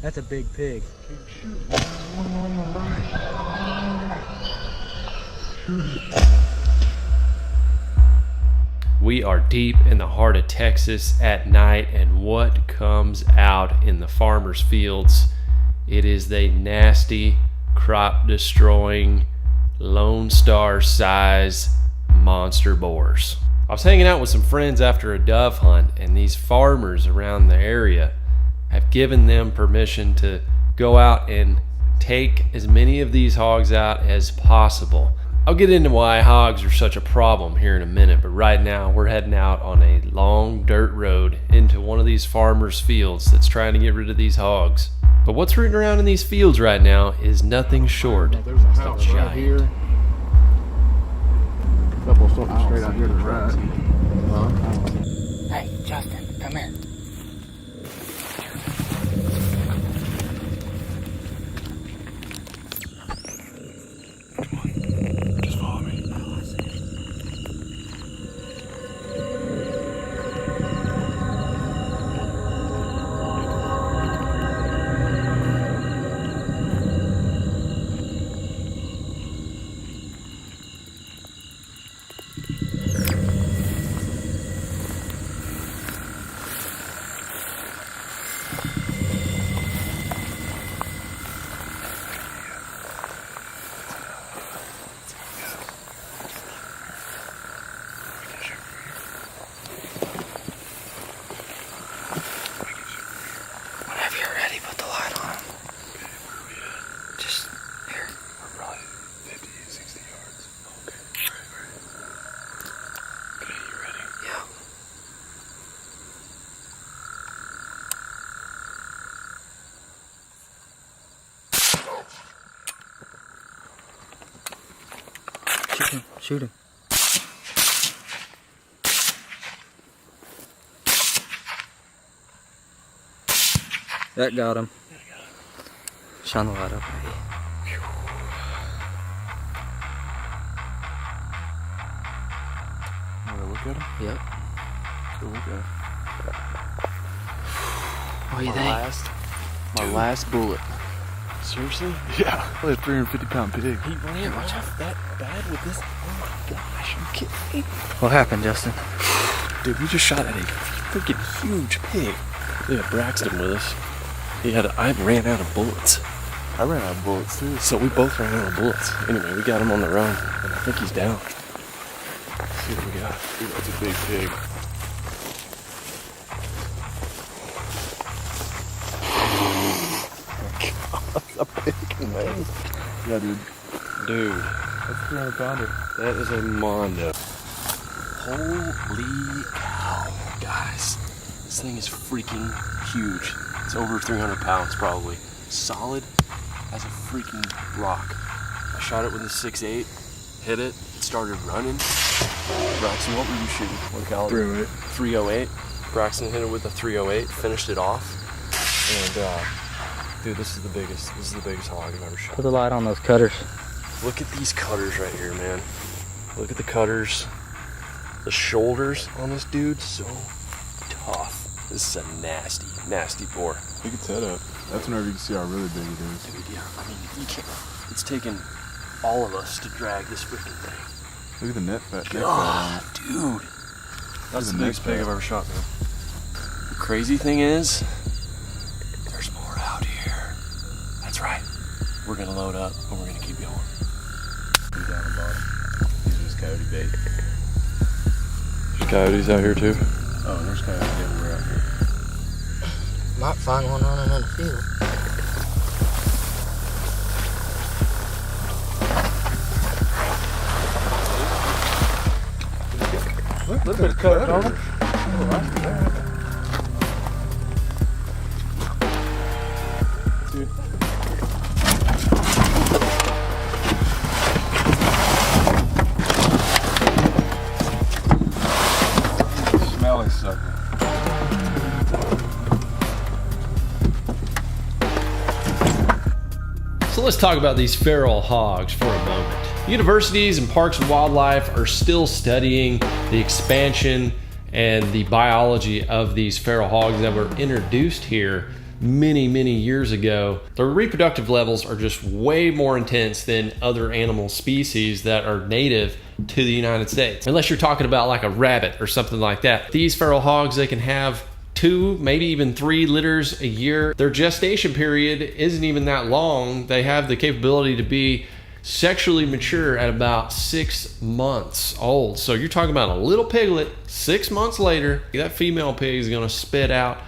That's a big pig. We are deep in the heart of Texas at night, and what comes out in the farmers' fields? It is the nasty, crop-destroying, Lone Star size monster boars. I was hanging out with some friends after a dove hunt, and these farmers around the area have given them permission to go out and take as many of these hogs out as possible. I'll get into why hogs are such a problem here in a minute, but right now we're heading out on a long dirt road into one of these farmers' fields that's trying to get rid of these hogs. But what's rooting around in these fields right now is nothing short of giant. Here. A couple of something straight out here to the right. Hey, Justin, come here. Just follow me. Whenever you're ready, put the light on. Okay, where are we at? Just here. We're probably 50, 60 yards. Okay, right. Okay, you ready? Yeah. Shoot him. That got him. Shine the light up. You wanna look at him? Yep. Go look at him. What do you think? My last bullet. Seriously? Yeah. Well, a 350-pound pig. He ran off that bad with this? Oh my gosh, you kidding me? What happened, Justin? Dude, we just shot at a freaking huge pig. We had Braxton with us. I ran out of bullets. I ran out of bullets too. So we both ran out of bullets. Anyway, we got him on the run, and I think he's down. Let's see what we got. Dude, that's a big pig. A big man. Yeah, dude. Dude, That's a 300-pounder. that is a mondo. Holy cow, guys. This thing is freaking huge. It's over 300 pounds probably. Solid as a freaking rock. I shot it with a 6.8, hit it, started running. Braxton, what were you shooting? What caliber? 308. 308. Braxton hit it with a 308, finished it off. And dude, this is the biggest hog I've ever shot. Put the light on those cutters. Look at these cutters right here, man. Look at the cutters. The shoulders on this dude, so tough. This is a nasty, nasty boar. Look its head up. That's whenever you can see how really big it is. Dude, yeah, I mean, you can't. It's taken all of us to drag this freaking thing. Look at the neck fat on God, it. dude. That's the the biggest neck pig fat. I've ever shot, man. The crazy thing is, there's more out here. That's right. We're gonna load up and we're gonna keep going. He's down the bottom. He's just coyote bait. There's coyotes out here too. Oh, and there's coyotes everywhere out here. Might find one running in the field. Look at the coyote. Dude. Smelly sucker. So let's talk about these feral hogs for a moment. Universities and parks and wildlife are still studying the expansion and the biology of these feral hogs that were introduced here many, many years ago. Their reproductive levels are just way more intense than other animal species that are native to the United States. Unless you're talking about like a rabbit or something like that. These feral hogs, they can have 2, maybe even 3 litters a year. Their gestation period isn't even that long. They have the capability to be sexually mature at about 6 months old. So you're talking about a little piglet, 6 months later, that female pig is gonna spit out,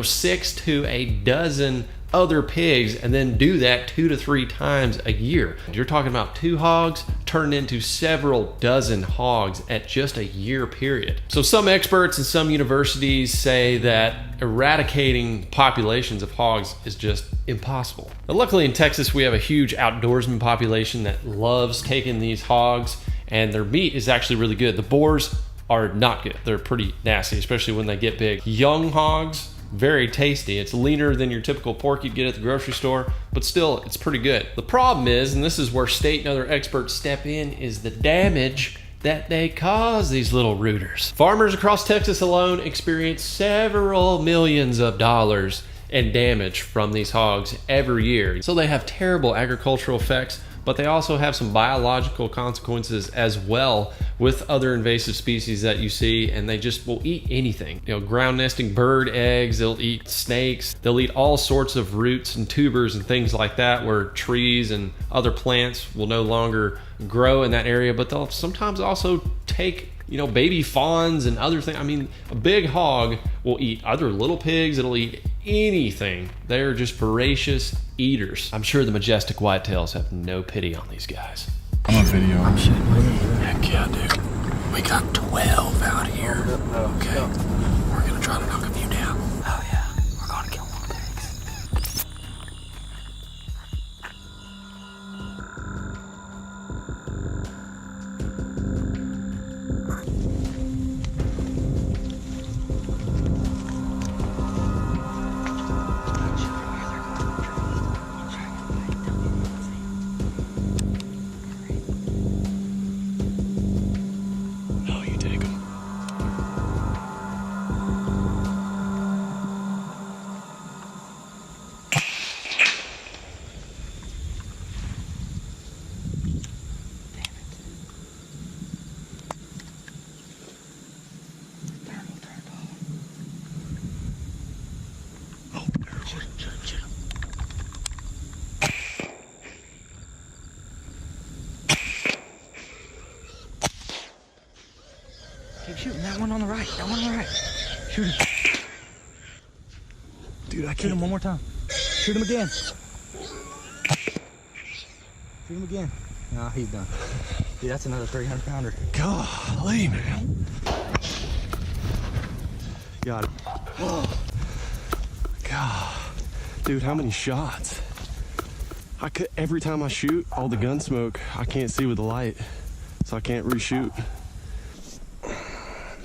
6 to a dozen other pigs, and then do that 2 to 3 times a year. You're talking about 2 hogs turning into several dozen hogs at just a year period. So some experts and some universities say that eradicating populations of hogs is just impossible. But luckily in Texas, we have a huge outdoorsman population that loves taking these hogs, and their meat is actually really good. The boars are not good. They're pretty nasty, especially when they get big. Young hogs, very tasty. It's leaner than your typical pork you'd get at the grocery store, but still, it's pretty good. The problem is, and this is where state and other experts step in, is the damage that they cause these little rooters. Farmers across Texas alone experience several millions of dollars in damage from these hogs every year. So they have terrible agricultural effects, but they also have some biological consequences as well with other invasive species that you see, and they just will eat anything. Ground nesting bird eggs, they'll eat snakes, they'll eat all sorts of roots and tubers and things like that, where trees and other plants will no longer grow in that area, but they'll sometimes also take baby fawns and other things. I mean, a big hog will eat other little pigs, it'll eat anything. They're just voracious eaters. I'm sure the majestic whitetails have no pity on these guys. I'm on video. Heck yeah, dude. We got 12 out here. Okay. We're gonna try to knock a few down. Oh yeah. We're gonna kill more pigs. No, you take them. Keep shooting that one on the right. That one on the right. Shoot him. Dude, I Shoot can't. him one more time. Shoot him again. Shoot him again. Nah, he's done. Dude, that's another 300 pounder. Golly, man. Got it. Oh. God. Dude, how many shots? Every time I shoot, all the gun smoke, I can't see with the light, so I can't reshoot.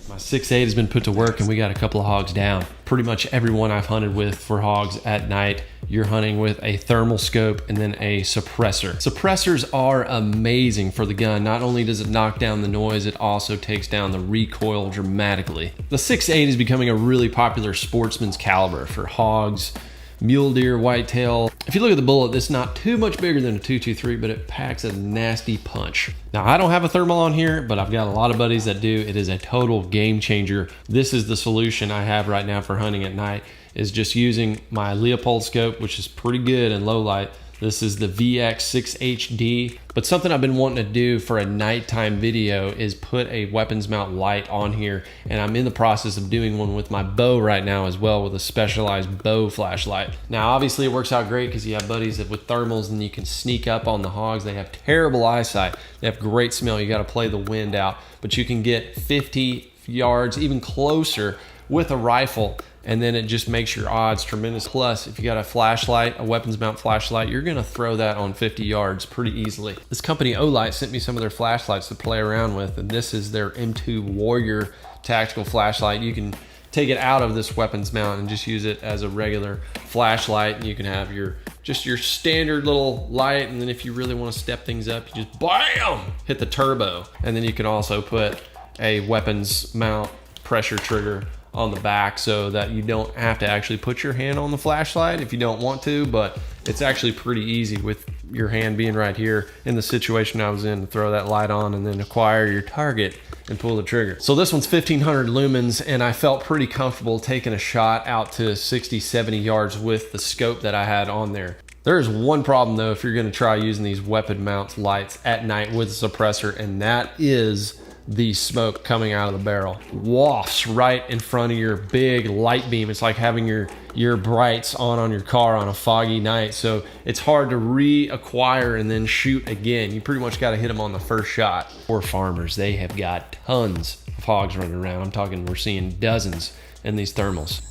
My 6.8 has been put to work, and we got a couple of hogs down. Pretty much everyone I've hunted with for hogs at night, you're hunting with a thermal scope and then a suppressor. Suppressors are amazing for the gun. Not only does it knock down the noise, it also takes down the recoil dramatically. The 6.8 is becoming a really popular sportsman's caliber for hogs, mule deer, whitetail. If you look at the bullet, it's not too much bigger than a 223, but it packs a nasty punch. Now, I don't have a thermal on here, but I've got a lot of buddies that do. It is a total game changer. This is the solution I have right now for hunting at night, is just using my Leopold scope, which is pretty good in low light. This is the VX6HD, but something I've been wanting to do for a nighttime video is put a weapons mount light on here, and I'm in the process of doing one with my bow right now as well, with a specialized bow flashlight. Now, obviously it works out great because you have buddies that with thermals and you can sneak up on the hogs. They have terrible eyesight. They have great smell. You got to play the wind out, but you can get 50 yards, even closer with a rifle, and then it just makes your odds tremendous. Plus, if you got a flashlight, a weapons mount flashlight, you're gonna throw that on 50 yards pretty easily. This company, Olight, sent me some of their flashlights to play around with, and this is their M2 Warrior tactical flashlight. You can take it out of this weapons mount and just use it as a regular flashlight, and you can have your standard little light, and then if you really want to step things up, you just BAM! Hit the turbo. And then you can also put a weapons mount pressure trigger on the back so that you don't have to actually put your hand on the flashlight if you don't want to, but it's actually pretty easy with your hand being right here in the situation I was in to throw that light on and then acquire your target and pull the trigger. So this one's 1500 lumens, and I felt pretty comfortable taking a shot out to 60, 70 yards with the scope that I had on there. There is one problem though if you're going to try using these weapon mount lights at night with a suppressor, and that is the smoke coming out of the barrel. Wafts right in front of your big light beam. It's like having your brights on your car on a foggy night. So it's hard to reacquire and then shoot again. You pretty much got to hit them on the first shot. Poor farmers, they have got tons of hogs running around. I'm talking, we're seeing dozens in these thermals.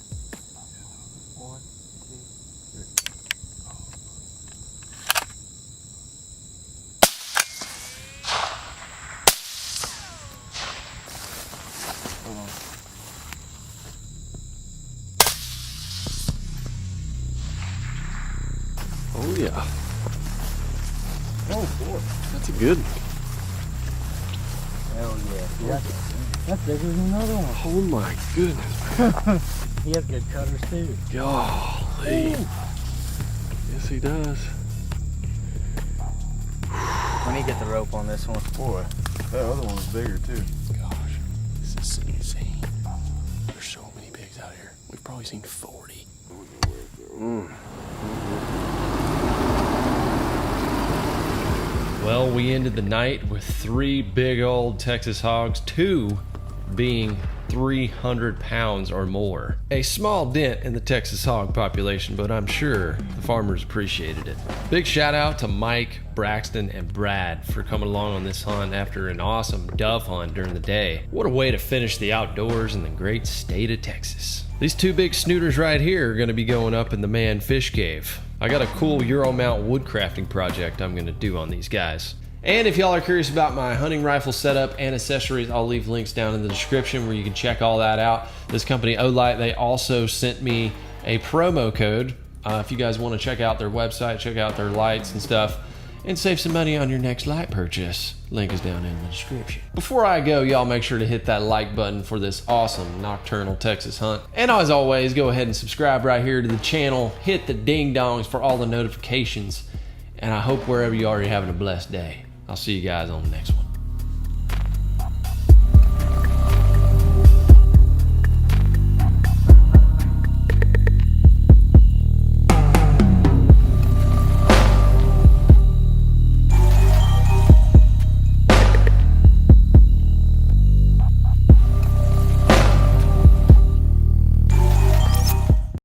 Oh yeah. Oh boy. That's a good. Hell yeah. That's bigger than another one. Oh my goodness. He has good cutters too. Golly. Ooh. Yes, he does. Let me get the rope on this one. Boy, that other one's bigger too. Gosh, this is insane. There's so many pigs out here. We've probably seen 40. Well, we ended the night with 3 big old Texas hogs, 2 being 300 pounds or more. A small dent in the Texas hog population, but I'm sure the farmers appreciated it. Big shout out to Mike, Braxton, and Brad for coming along on this hunt after an awesome dove hunt during the day. What a way to finish the outdoors in the great state of Texas. These 2 big snooters right here are going to be going up in the Man Fish Cave. I got a cool Euro mount wood crafting project I'm going to do on these guys. And if y'all are curious about my hunting rifle setup and accessories, I'll leave links down in the description where you can check all that out. This company, Olight, they also sent me a promo code. If you guys want to check out their website, check out their lights and stuff, and save some money on your next light purchase. Link is down in the description. Before I go, y'all make sure to hit that like button for this awesome nocturnal Texas hunt. And as always, go ahead and subscribe right here to the channel. Hit the ding dongs for all the notifications. And I hope wherever you are, you're having a blessed day. I'll see you guys on the next one.